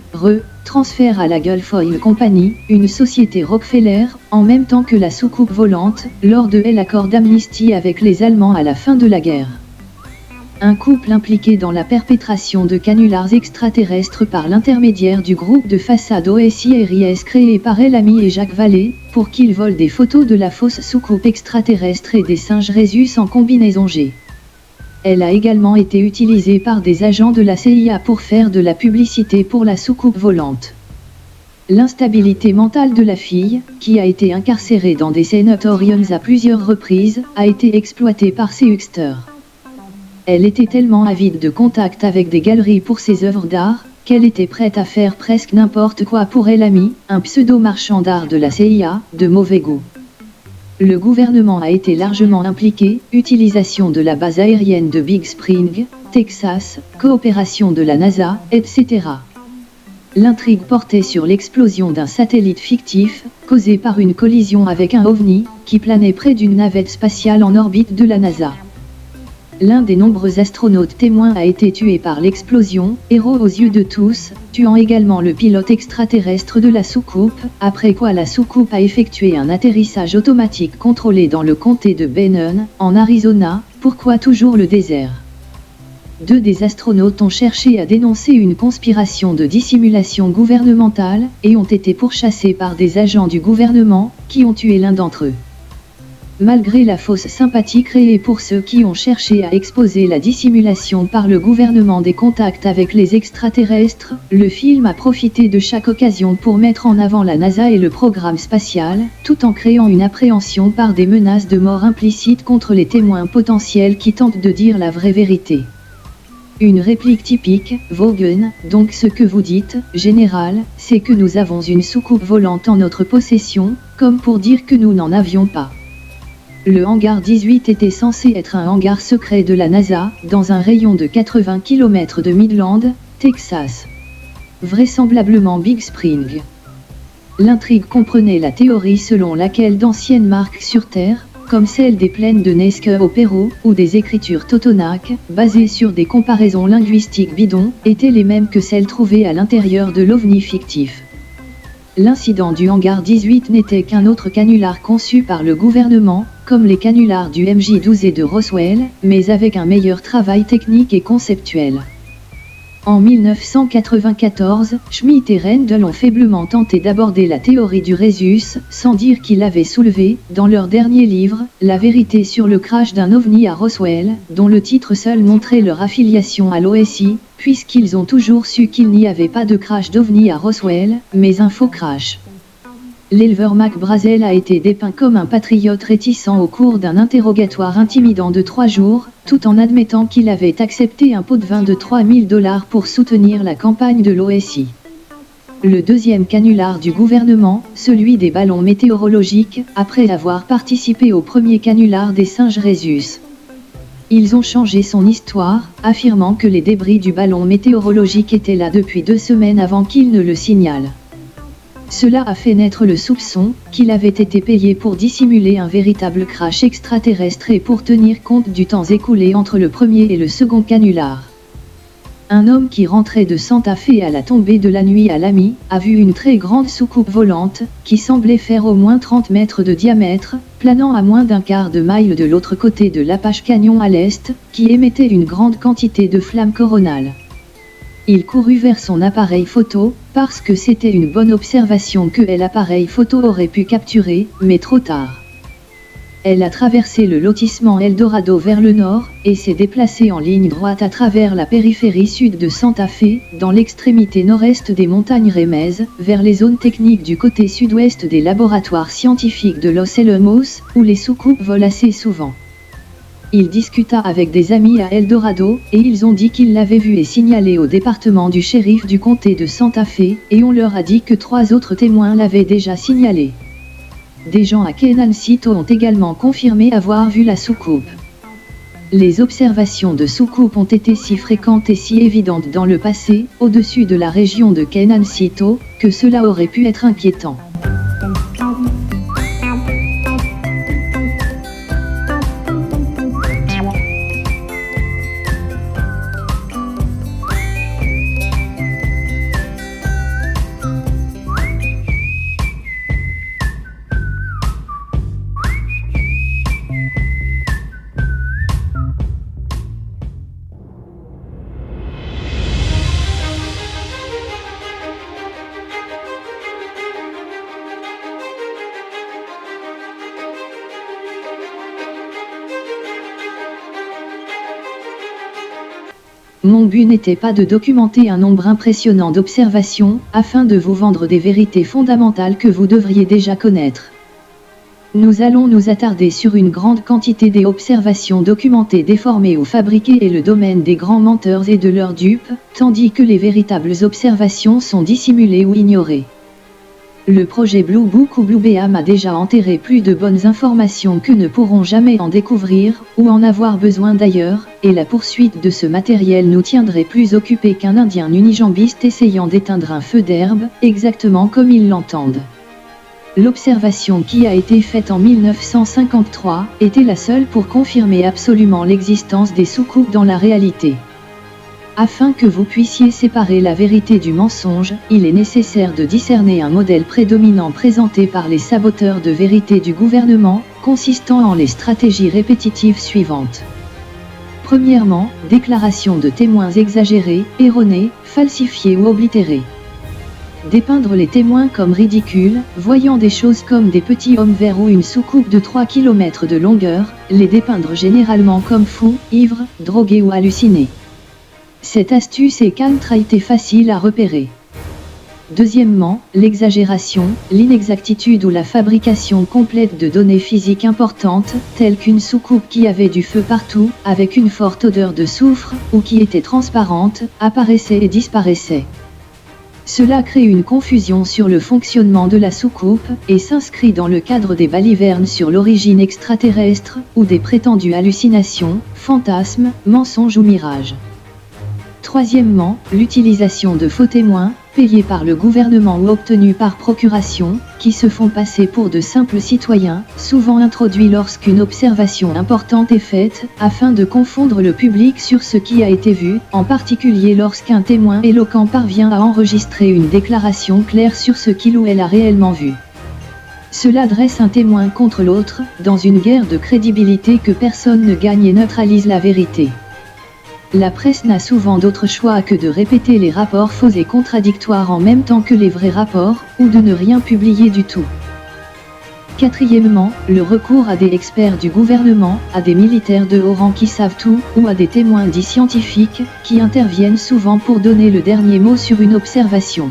transfert à la Gulf Oil Company, une société Rockefeller, en même temps que la soucoupe volante, lors de l'accord d'amnistie avec les Allemands à la fin de la guerre. Un couple impliqué dans la perpétration de canulars extraterrestres par l'intermédiaire du groupe de façade OSIRIS créé par Ellamy et Jacques Vallée, pour qu'ils volent des photos de la fausse soucoupe extraterrestre et des singes Rhésus en combinaison G. Elle a également été utilisée par des agents de la CIA pour faire de la publicité pour la soucoupe volante. L'instabilité mentale de la fille, qui a été incarcérée dans des sanatoriums à plusieurs reprises, a été exploitée par ces hucksters. Elle était tellement avide de contact avec des galeries pour ses œuvres d'art, qu'elle était prête à faire presque n'importe quoi pour Ellamy, un pseudo-marchand d'art de la CIA, de mauvais goût. Le gouvernement a été largement impliqué, utilisation de la base aérienne de Big Spring, Texas, coopération de la NASA, etc. L'intrigue portait sur l'explosion d'un satellite fictif, causé par une collision avec un OVNI, qui planait près d'une navette spatiale en orbite de la NASA. L'un des nombreux astronautes témoins a été tué par l'explosion, héros aux yeux de tous, tuant également le pilote extraterrestre de la soucoupe, après quoi la soucoupe a effectué un atterrissage automatique contrôlé dans le comté de Bannon, en Arizona. Pourquoi toujours le désert? Deux des astronautes ont cherché à dénoncer une conspiration de dissimulation gouvernementale, et ont été pourchassés par des agents du gouvernement, qui ont tué l'un d'entre eux. Malgré la fausse sympathie créée pour ceux qui ont cherché à exposer la dissimulation par le gouvernement des contacts avec les extraterrestres, le film a profité de chaque occasion pour mettre en avant la NASA et le programme spatial, tout en créant une appréhension par des menaces de mort implicites contre les témoins potentiels qui tentent de dire la vraie vérité. Une réplique typique, Vaughan, donc ce que vous dites, général, c'est que nous avons une soucoupe volante en notre possession, comme pour dire que nous n'en avions pas. Le hangar 18 était censé être un hangar secret de la NASA, dans un rayon de 80 km de Midland, Texas. Vraisemblablement Big Spring. L'intrigue comprenait la théorie selon laquelle d'anciennes marques sur Terre, comme celle des plaines de Nazca au Pérou, ou des écritures totonaques, basées sur des comparaisons linguistiques bidons, étaient les mêmes que celles trouvées à l'intérieur de l'OVNI fictif. L'incident du hangar 18 n'était qu'un autre canular conçu par le gouvernement, comme les canulars du MJ-12 et de Roswell, mais avec un meilleur travail technique et conceptuel. En 1994, Schmitt et Rendell ont faiblement tenté d'aborder la théorie du Rhésus, sans dire qu'ils l'avaient soulevée, dans leur dernier livre, La vérité sur le crash d'un OVNI à Roswell, dont le titre seul montrait leur affiliation à l'OSI, puisqu'ils ont toujours su qu'il n'y avait pas de crash d'OVNI à Roswell, mais un faux crash. L'éleveur Mac Brazel a été dépeint comme un patriote réticent au cours d'un interrogatoire intimidant de 3 jours, tout en admettant qu'il avait accepté un pot de vin de $3 000 pour soutenir la campagne de l'OSI. Le deuxième canular du gouvernement, celui des ballons météorologiques, après avoir participé au premier canular des singes Rhésus. Ils ont changé son histoire, affirmant que les débris du ballon météorologique étaient là depuis 2 semaines avant qu'il ne le signale. Cela a fait naître le soupçon qu'il avait été payé pour dissimuler un véritable crash extraterrestre et pour tenir compte du temps écoulé entre le premier et le second canular. Un homme qui rentrait de Santa Fe à la tombée de la nuit à Lamy, a vu une très grande soucoupe volante, qui semblait faire au moins 30 mètres de diamètre, planant à moins d'un quart de mille de l'autre côté de l'Apache Canyon à l'est, qui émettait une grande quantité de flammes coronales. Il courut vers son appareil photo, parce que c'était une bonne observation que l'appareil photo aurait pu capturer, mais trop tard. Elle a traversé le lotissement Eldorado vers le nord, et s'est déplacée en ligne droite à travers la périphérie sud de Santa Fe, dans l'extrémité nord-est des montagnes Remez, vers les zones techniques du côté sud-ouest des laboratoires scientifiques de Los Alamos, où les soucoupes volent assez souvent. Il discuta avec des amis à Eldorado, et ils ont dit qu'ils l'avaient vu et signalé au département du shérif du comté de Santa Fe, et on leur a dit que 3 autres témoins l'avaient déjà signalé. Des gens à Kenansito ont également confirmé avoir vu la soucoupe. Les observations de soucoupes ont été si fréquentes et si évidentes dans le passé, au-dessus de la région de Kenansito, que cela aurait pu être inquiétant. Mon but n'était pas de documenter un nombre impressionnant d'observations, afin de vous vendre des vérités fondamentales que vous devriez déjà connaître. Nous allons nous attarder sur une grande quantité des observations documentées déformées ou fabriquées et le domaine des grands menteurs et de leurs dupes, tandis que les véritables observations sont dissimulées ou ignorées. Le projet Blue Book ou Bluebeam a déjà enterré plus de bonnes informations que ne pourront jamais en découvrir, ou en avoir besoin d'ailleurs, et la poursuite de ce matériel nous tiendrait plus occupés qu'un Indien unijambiste essayant d'éteindre un feu d'herbe, exactement comme ils l'entendent. L'observation qui a été faite en 1953 était la seule pour confirmer absolument l'existence des soucoupes dans la réalité. Afin que vous puissiez séparer la vérité du mensonge, il est nécessaire de discerner un modèle prédominant présenté par les saboteurs de vérité du gouvernement, consistant en les stratégies répétitives suivantes. Premièrement, déclaration de témoins exagérés, erronés, falsifiés ou oblitérés. Dépeindre les témoins comme ridicules, voyant des choses comme des petits hommes verts ou une soucoupe de 3 km de longueur, les dépeindre généralement comme fous, ivres, drogués ou hallucinés. Cette astuce est cantre et facile à repérer. Deuxièmement, l'exagération, l'inexactitude ou la fabrication complète de données physiques importantes, telles qu'une soucoupe qui avait du feu partout, avec une forte odeur de soufre, ou qui était transparente, apparaissait et disparaissait. Cela crée une confusion sur le fonctionnement de la soucoupe, et s'inscrit dans le cadre des balivernes sur l'origine extraterrestre, ou des prétendues hallucinations, fantasmes, mensonges ou mirages. Troisièmement, l'utilisation de faux témoins, payés par le gouvernement ou obtenus par procuration, qui se font passer pour de simples citoyens, souvent introduits lorsqu'une observation importante est faite, afin de confondre le public sur ce qui a été vu, en particulier lorsqu'un témoin éloquent parvient à enregistrer une déclaration claire sur ce qu'il ou elle a réellement vu. Cela dresse un témoin contre l'autre, dans une guerre de crédibilité que personne ne gagne et neutralise la vérité. La presse n'a souvent d'autre choix que de répéter les rapports faux et contradictoires en même temps que les vrais rapports, ou de ne rien publier du tout. Quatrièmement, le recours à des experts du gouvernement, à des militaires de haut rang qui savent tout, ou à des témoins dits scientifiques, qui interviennent souvent pour donner le dernier mot sur une observation.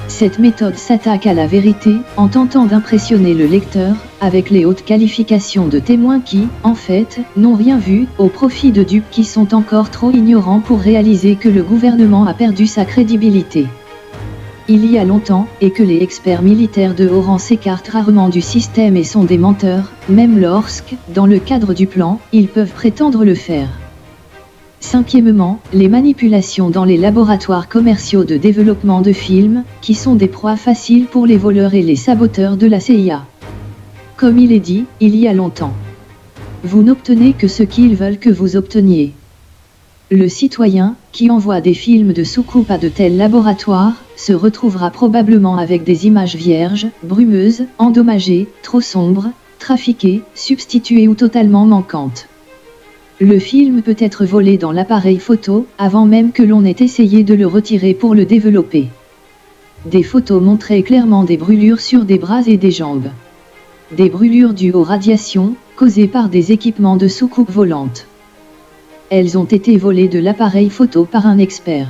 Cette méthode s'attaque à la vérité, en tentant d'impressionner le lecteur, avec les hautes qualifications de témoins qui, en fait, n'ont rien vu, au profit de dupes qui sont encore trop ignorants pour réaliser que le gouvernement a perdu sa crédibilité. Il y a longtemps, et que les experts militaires de haut rang s'écartent rarement du système et sont des menteurs, même lorsque, dans le cadre du plan, ils peuvent prétendre le faire. Cinquièmement, les manipulations dans les laboratoires commerciaux de développement de films, qui sont des proies faciles pour les voleurs et les saboteurs de la CIA. Comme il est dit, il y a longtemps. Vous n'obtenez que ce qu'ils veulent que vous obteniez. Le citoyen, qui envoie des films de soucoupe à de tels laboratoires, se retrouvera probablement avec des images vierges, brumeuses, endommagées, trop sombres, trafiquées, substituées ou totalement manquantes. Le film peut être volé dans l'appareil photo, avant même que l'on ait essayé de le retirer pour le développer. Des photos montraient clairement des brûlures sur des bras et des jambes. Des brûlures dues aux radiations, causées par des équipements de soucoupe volante. Elles ont été volées de l'appareil photo par un expert.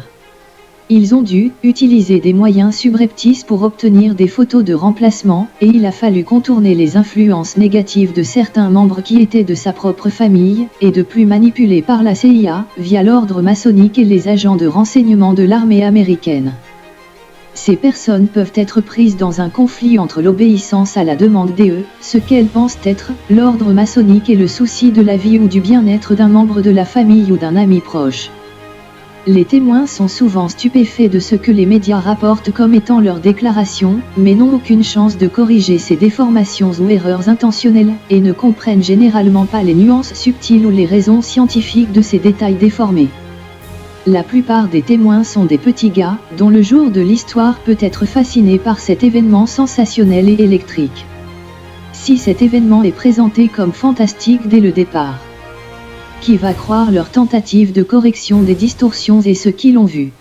Ils ont dû utiliser des moyens subreptices pour obtenir des photos de remplacement, et il a fallu contourner les influences négatives de certains membres qui étaient de sa propre famille, et de plus manipulés par la CIA, via l'ordre maçonnique et les agents de renseignement de l'armée américaine. Ces personnes peuvent être prises dans un conflit entre l'obéissance à la demande d'eux, ce qu'elles pensent être, l'ordre maçonnique et le souci de la vie ou du bien-être d'un membre de la famille ou d'un ami proche. Les témoins sont souvent stupéfaits de ce que les médias rapportent comme étant leurs déclarations, mais n'ont aucune chance de corriger ces déformations ou erreurs intentionnelles, et ne comprennent généralement pas les nuances subtiles ou les raisons scientifiques de ces détails déformés. La plupart des témoins sont des petits gars, dont le jour de l'histoire peut être fasciné par cet événement sensationnel et électrique. Si cet événement est présenté comme fantastique dès le départ, qui va croire leur tentative de correction des distorsions et ceux qui l'ont vu?